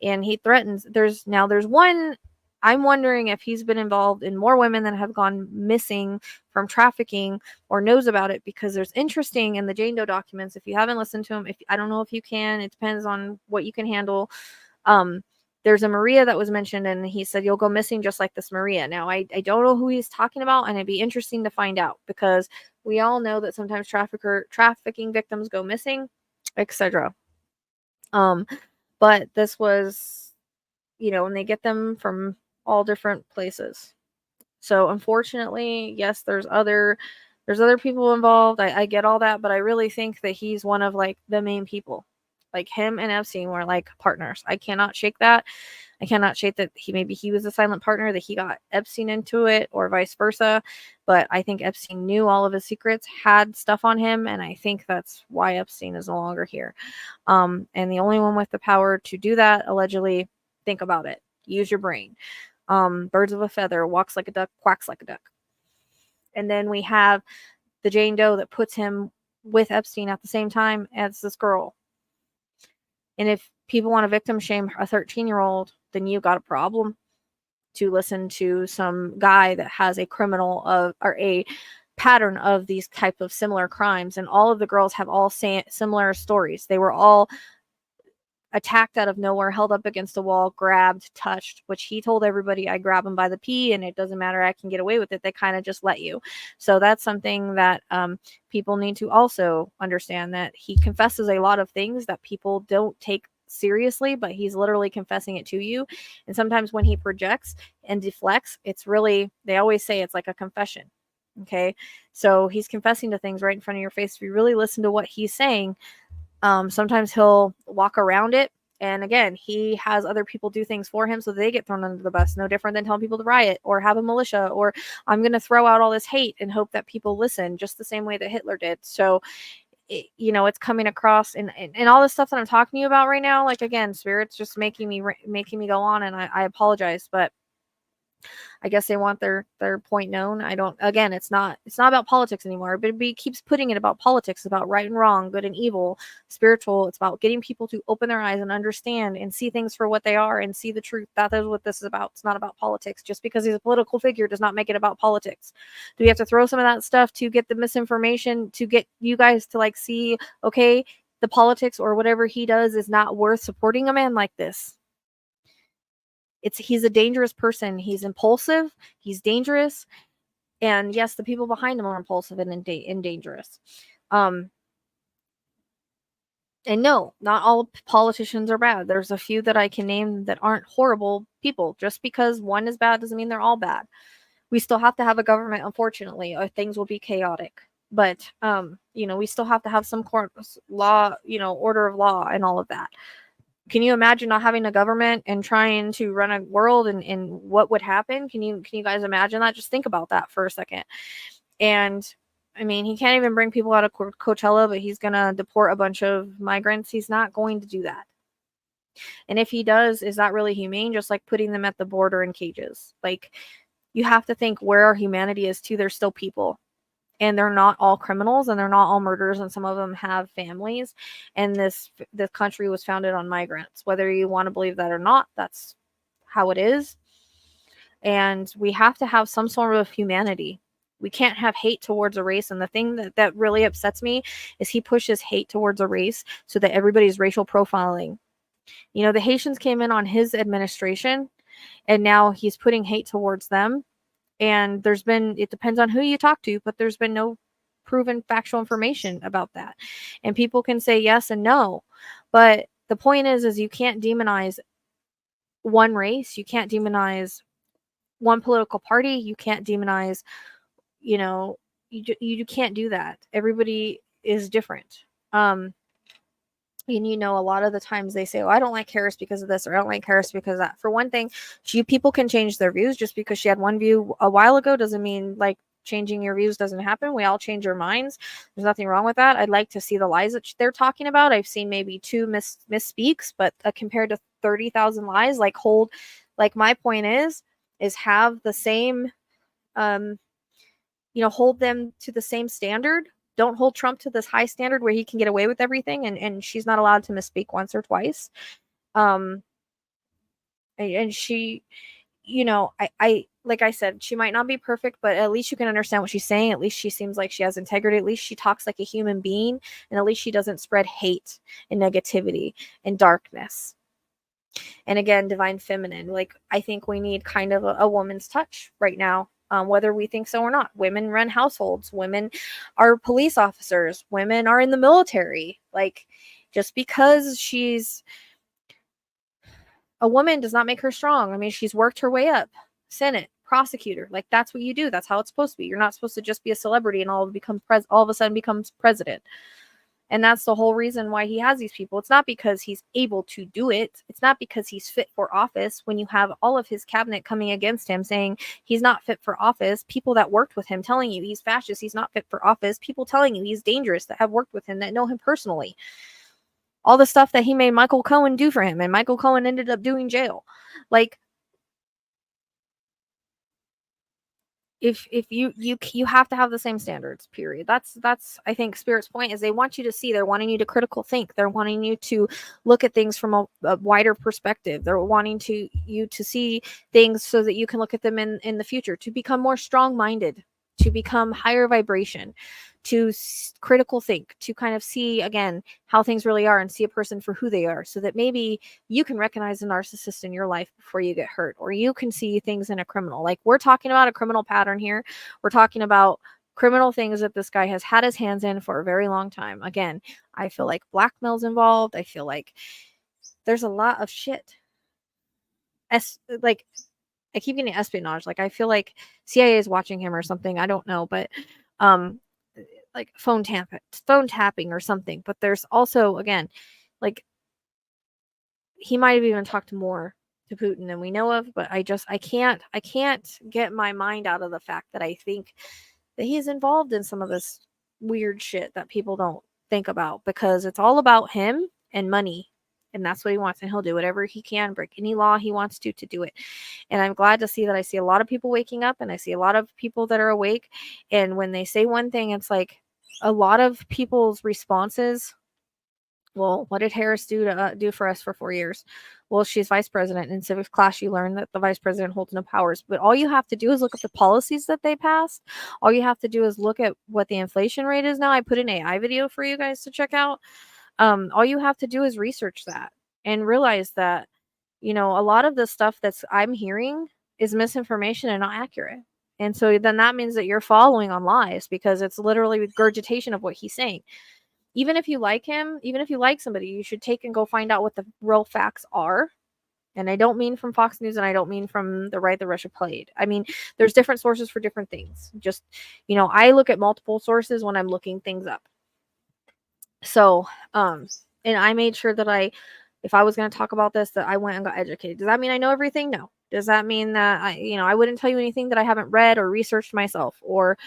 And he threatens. There's one. I'm wondering if he's been involved in more women that have gone missing from trafficking or knows about it, because there's interesting in the Jane Doe documents. If you haven't listened to them, I don't know if you can, it depends on what you can handle. There's a Maria that was mentioned, and he said, you'll go missing just like this Maria. Now, I don't know who he's talking about, and it'd be interesting to find out, because we all know that sometimes trafficking victims go missing, etc. But this was, and they get them from all different places. So unfortunately, yes, there's other people involved. I get all that, but I really think that he's one of like the main people. Like him and Epstein were like partners. I cannot shake that. I cannot shake that he was a silent partner, that he got Epstein into it, or vice versa. But I think Epstein knew all of his secrets, had stuff on him, and I think that's why Epstein is no longer here. And the only one with the power to do that, allegedly, think about it. Use your brain. Birds of a feather, walks like a duck, quacks like a duck. And then we have the Jane Doe that puts him with Epstein at the same time as this girl. And if people want to victim shame a 13-year-old, then you got a problem. To listen to some guy that has a criminal or a pattern of these type of similar crimes, and all of the girls have all similar stories. They were all attacked out of nowhere, held up against a wall, grabbed, touched, which he told everybody, I grab him by the pee and it doesn't matter, I can get away with it. They kind of just let you. So that's something that people need to also understand, that he confesses a lot of things that people don't take seriously, but he's literally confessing it to you. And sometimes when he projects and deflects, it's really, they always say it's like a confession. Okay, so he's confessing to things right in front of your face. If you really listen to what he's saying, sometimes he'll walk around it. And again, he has other people do things for him so they get thrown under the bus. No different than telling people to riot or have a militia, or I'm going to throw out all this hate and hope that people listen, just the same way that Hitler did. So, it's coming across, and all this stuff that I'm talking to you about right now. Like, again, Spirit's just making me go on, and I apologize, but I guess they want their point known. I don't. Again, it's not about politics anymore. But it keeps putting it about politics, about right and wrong, good and evil, spiritual. It's about getting people to open their eyes and understand and see things for what they are and see the truth. That is what this is about. It's not about politics. Just because he's a political figure does not make it about politics. Do we have to throw some of that stuff to get the misinformation, to get you guys to like see, okay, the politics or whatever he does is not worth supporting a man like this? He's a dangerous person. He's impulsive. He's dangerous. And yes, the people behind him are impulsive and dangerous. And no, not all politicians are bad. There's a few that I can name that aren't horrible people. Just because one is bad doesn't mean they're all bad. We still have to have a government, unfortunately, or things will be chaotic. But we still have to have some court law, order of law and all of that. Can you imagine not having a government and trying to run a world, and what would happen? Can you guys imagine that? Just think about that for a second. And I mean, he can't even bring people out of Coachella, but he's going to deport a bunch of migrants. He's not going to do that. And if he does, is that really humane? Just like putting them at the border in cages. Like, you have to think where our humanity is too. They're still people. And they're not all criminals, and they're not all murderers, and some of them have families. And this country was founded on migrants. Whether you want to believe that or not, that's how it is. And we have to have some sort of humanity. We can't have hate towards a race. And the thing that really upsets me is he pushes hate towards a race so that everybody's racial profiling. The Haitians came in on his administration, and now he's putting hate towards them. And it depends on who you talk to, but there's been no proven factual information about that. And people can say yes and no. But the point is you can't demonize one race. You can't demonize one political party. You can't demonize, you can't do that. Everybody is different. And a lot of the times they say, I don't like Harris because of this, or I don't like Harris because of that. For one thing, people can change their views. Just because she had one view a while ago doesn't mean like changing your views doesn't happen. We all change our minds. There's nothing wrong with that. I'd like to see the lies that they're talking about. I've seen maybe 2 misspeaks, but compared to 30,000 lies, my point is have the same, hold them to the same standard. Don't hold Trump to this high standard where he can get away with everything, and she's not allowed to misspeak once or twice. And she, I like I said, she might not be perfect, but at least you can understand what she's saying. At least she seems like she has integrity. At least she talks like a human being, and at least she doesn't spread hate and negativity and darkness. And again, divine feminine. Like, I think we need kind of a woman's touch right now. Whether we think so or not. Women run households. Women are police officers. Women are in the military. Like, just because she's a woman does not make her strong. I mean, she's worked her way up. Senate, prosecutor, like that's what you do. That's how it's supposed to be. You're not supposed to just be a celebrity and all of a sudden becomes president. And that's the whole reason why he has these people. It's not because he's able to do it. It's not because he's fit for office. When you have all of his cabinet coming against him saying he's not fit for office, people that worked with him telling you he's fascist, he's not fit for office, people telling you he's dangerous that have worked with him, that know him personally. All the stuff that he made Michael Cohen do for him, and Michael Cohen ended up doing jail. Like, if you have to have the same standards, period. That's I think Spirit's point is they want you to see, they're wanting you to critical think, they're wanting you to look at things from a wider perspective, they're wanting you to see things so that you can look at them in the future, to become more strong-minded, to become higher vibration, to critical think, to kind of see again how things really are and see a person for who they are, so that maybe you can recognize a narcissist in your life before you get hurt, or you can see things in a criminal. Like, we're talking about a criminal pattern here. We're talking about criminal things that this guy has had his hands in for a very long time. Again, I feel like blackmail's involved. I feel like there's a lot of shit. Like, I keep getting espionage. Like, I feel like CIA is watching him or something. I don't know, but like phone tapping or something. But there's also, again, like, he might have even talked more to Putin than we know of, but I can't get my mind out of the fact that I think that he's involved in some of this weird shit that people don't think about, because it's all about him and money. And that's what he wants. And he'll do whatever he can, break any law he wants to do it. And I'm glad to see that I see a lot of people waking up, and I see a lot of people that are awake. And when they say one thing, it's like a lot of people's responses. Well, what did Harris do for us for 4 years? Well, she's vice president. In civics class, you learn that the vice president holds no powers. But all you have to do is look at the policies that they passed. All you have to do is look at what the inflation rate is now. I put an AI video for you guys to check out. All you have to do is research that and realize that, a lot of the stuff that's I'm hearing is misinformation and not accurate. And so then that means that you're following on lies, because it's literally regurgitation of what he's saying. Even if you like him, even if you like somebody, you should take and go find out what the real facts are. And I don't mean from Fox News, and I don't mean from the right that Russia played. I mean, there's different sources for different things. Just, I look at multiple sources when I'm looking things up. So, and I made sure that if I was going to talk about this, that I went and got educated. Does that mean I know everything? No. Does that mean that I wouldn't tell you anything that I haven't read or researched myself or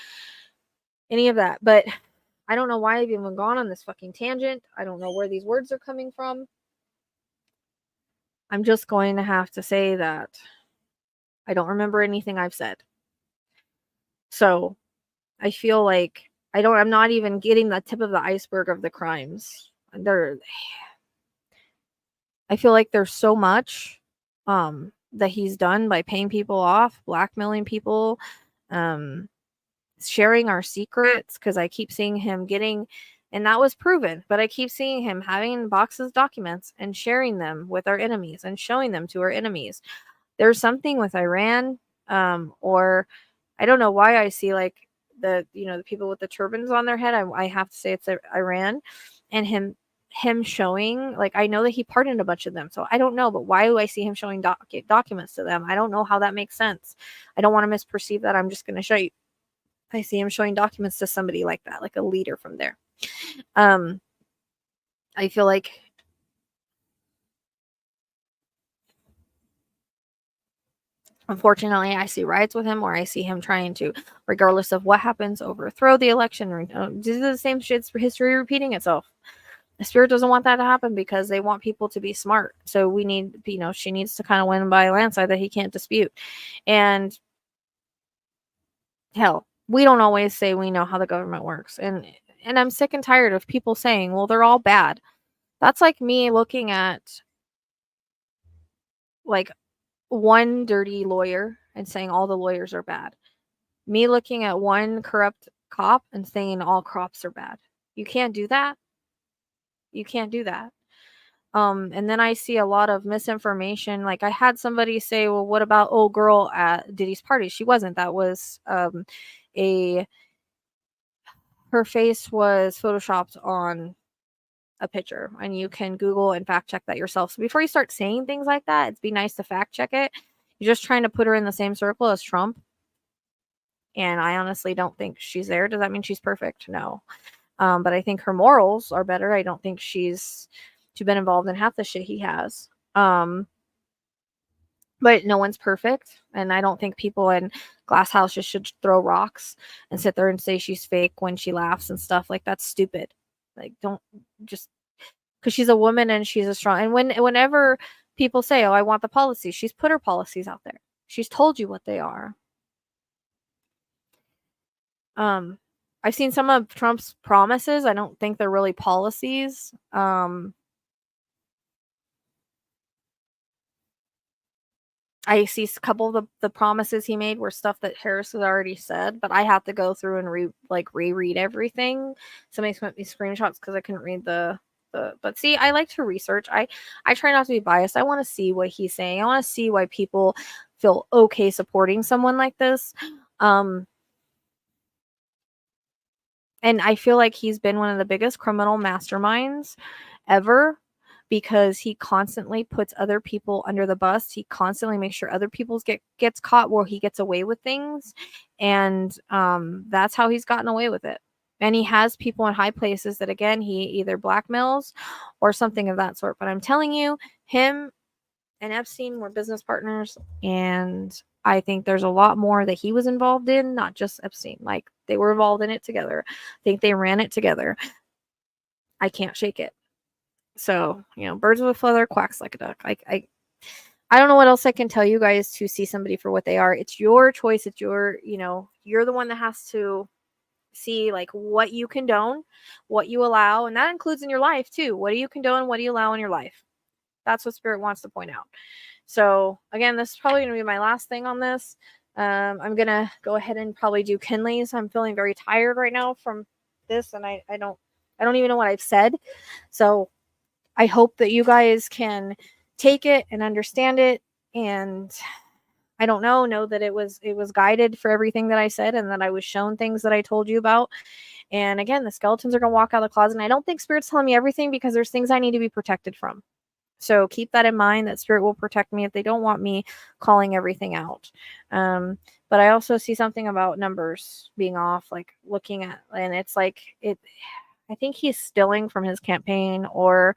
any of that? But I don't know why I've even gone on this fucking tangent. I don't know where these words are coming from. I'm just going to have to say that I don't remember anything I've said. So I feel like I'm not even getting the tip of the iceberg of the crimes. I feel like there's so much that he's done by paying people off, blackmailing people, sharing our secrets, because I keep seeing him getting, and that was proven, but I keep seeing him having boxes of documents and sharing them with our enemies and showing them to our enemies. There's something with Iran, or I don't know why I see like the people with the turbans on their head. I have to say it's Iran, and him showing, like, I know that he pardoned a bunch of them, so I don't know, but why do I see him showing documents to them? I don't know how that makes sense. I don't want to misperceive that. I'm just going to show you. I see him showing documents to somebody like that, like a leader from there. I feel like unfortunately I see riots with him, or I see him trying to, regardless of what happens, overthrow the election. This is the same shit's history repeating itself. The Spirit doesn't want that to happen, because they want people to be smart. So we need, she needs to kind of win by a landslide that he can't dispute. And hell, we don't always say we know how the government works. And I'm sick and tired of people saying, well, they're all bad. That's like me looking at like one dirty lawyer and saying all the lawyers are bad. Me looking at one corrupt cop and saying all cops are bad. You can't do that. You can't do that. And then I see a lot of misinformation. Like, I had somebody say, well, what about old girl at Diddy's party? She wasn't. That was her face was photoshopped on a picture, and you can Google and fact check that yourself. So before you start saying things like that, it'd be nice to fact check it. You're just trying to put her in the same circle as Trump. And I honestly don't think she's there. Does that mean she's perfect? No. But I think her morals are better. I don't think she's been involved in half the shit he has. But no one's perfect. And I don't think people in glass houses should throw rocks and sit there and say she's fake when she laughs and stuff. Like, that's stupid. Like, don't just because she's a woman and she's a strong. And whenever people say, "Oh, I want the policies," she's put her policies out there. She's told you what they are. I've seen some of Trump's promises. I don't think they're really policies. I see a couple of the promises he made were stuff that Harris has already said, but I have to go through and reread everything. Somebody sent me screenshots because I couldn't read the. But see, I like to research. I try not to be biased. I want to see what he's saying. I want to see why people feel okay supporting someone like this. And I feel like he's been one of the biggest criminal masterminds ever because he constantly puts other people under the bus. He constantly makes sure other people gets caught where he gets away with things. And that's how he's gotten away with it. And he has people in high places that, again, he either blackmails or something of that sort. But I'm telling you, him and Epstein were business partners, and I think there's a lot more that he was involved in, not just Epstein. Like, they were involved in it together. I think they ran it together. I can't shake it. So, birds with a feather, quacks like a duck. I don't know what else I can tell you guys to see somebody for what they are. It's your choice. It's your, you're the one that has to see like what you condone, what you allow, and that includes in your life too. What do you condone? What do you allow in your life? That's what Spirit wants to point out. So again, this is probably going to be my last thing on this. I'm going to go ahead and probably do Kinley's. I'm feeling very tired right now from this, and I don't even know what I've said. So I hope that you guys can take it and understand it, and I don't know that it was guided for everything that I said, and that I was shown things that I told you about. And again, the skeletons are going to walk out of the closet, and I don't think Spirit's telling me everything because there's things I need to be protected from. So keep that in mind, that Spirit will protect me if they don't want me calling everything out. But I also see something about numbers being off, like looking at, and it's like it. I think he's stealing from his campaign, or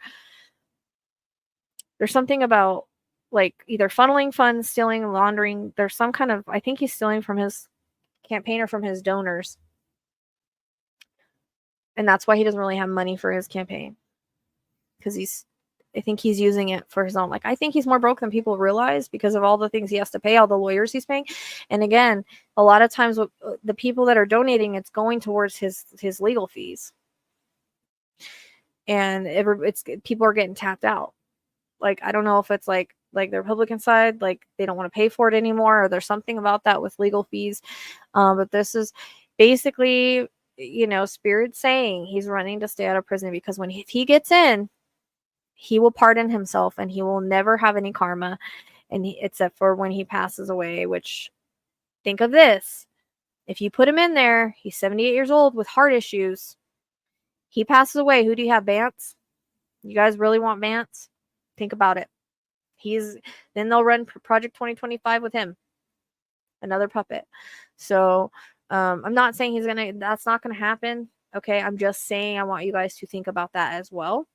there's something about like either funneling funds, stealing, laundering. There's some kind of, I think he's stealing from his campaign or from his donors. And that's why he doesn't really have money for his campaign. Because I think he's using it for his own. Like, I think he's more broke than people realize because of all the things he has to pay, all the lawyers he's paying. And again, a lot of times the people that are donating, it's going towards his legal fees. And people are getting tapped out. Like, I don't know if it's like the Republican side, like they don't want to pay for it anymore, or there's something about that with legal fees. But this is basically, Spirit saying he's running to stay out of prison because if he gets in, he will pardon himself and he will never have any karma, except for when he passes away. Which, think of this: if you put him in there, he's 78 years old with heart issues. He passes away. Who do you have? Vance? You guys really want Vance? Think about it. Then they'll run Project 2025 with him, another puppet. So I'm not saying that's not gonna happen. Okay, I'm just saying I want you guys to think about that as well,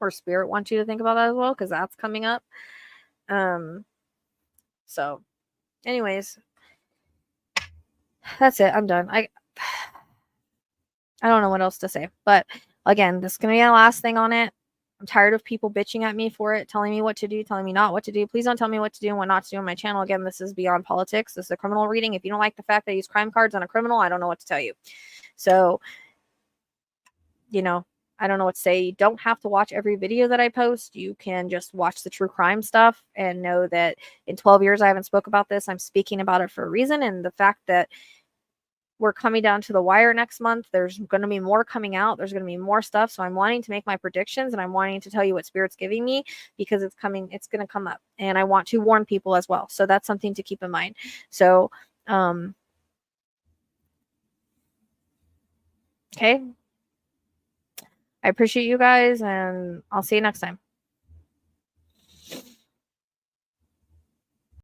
or Spirit wants you to think about that as well, because that's coming up. So anyways, that's it. I'm done. I don't know what else to say, but again, this is gonna be the last thing on it. I'm tired of people bitching at me for it, telling me what to do, telling me not what to do. Please don't tell me what to do and what not to do on my channel. Again, this is beyond politics. This is a criminal reading. If you don't like the fact that I use crime cards on a criminal, I don't know what to tell you. So, I don't know what to say. You don't have to watch every video that I post. You can just watch the true crime stuff and know that in 12 years I haven't spoke about this. I'm speaking about it for a reason. And the fact that we're coming down to the wire next month, there's going to be more coming out. There's going to be more stuff. So I'm wanting to make my predictions, and I'm wanting to tell you what Spirit's giving me, because it's going to come up, and I want to warn people as well. So that's something to keep in mind. So, okay. I appreciate you guys, and I'll see you next time.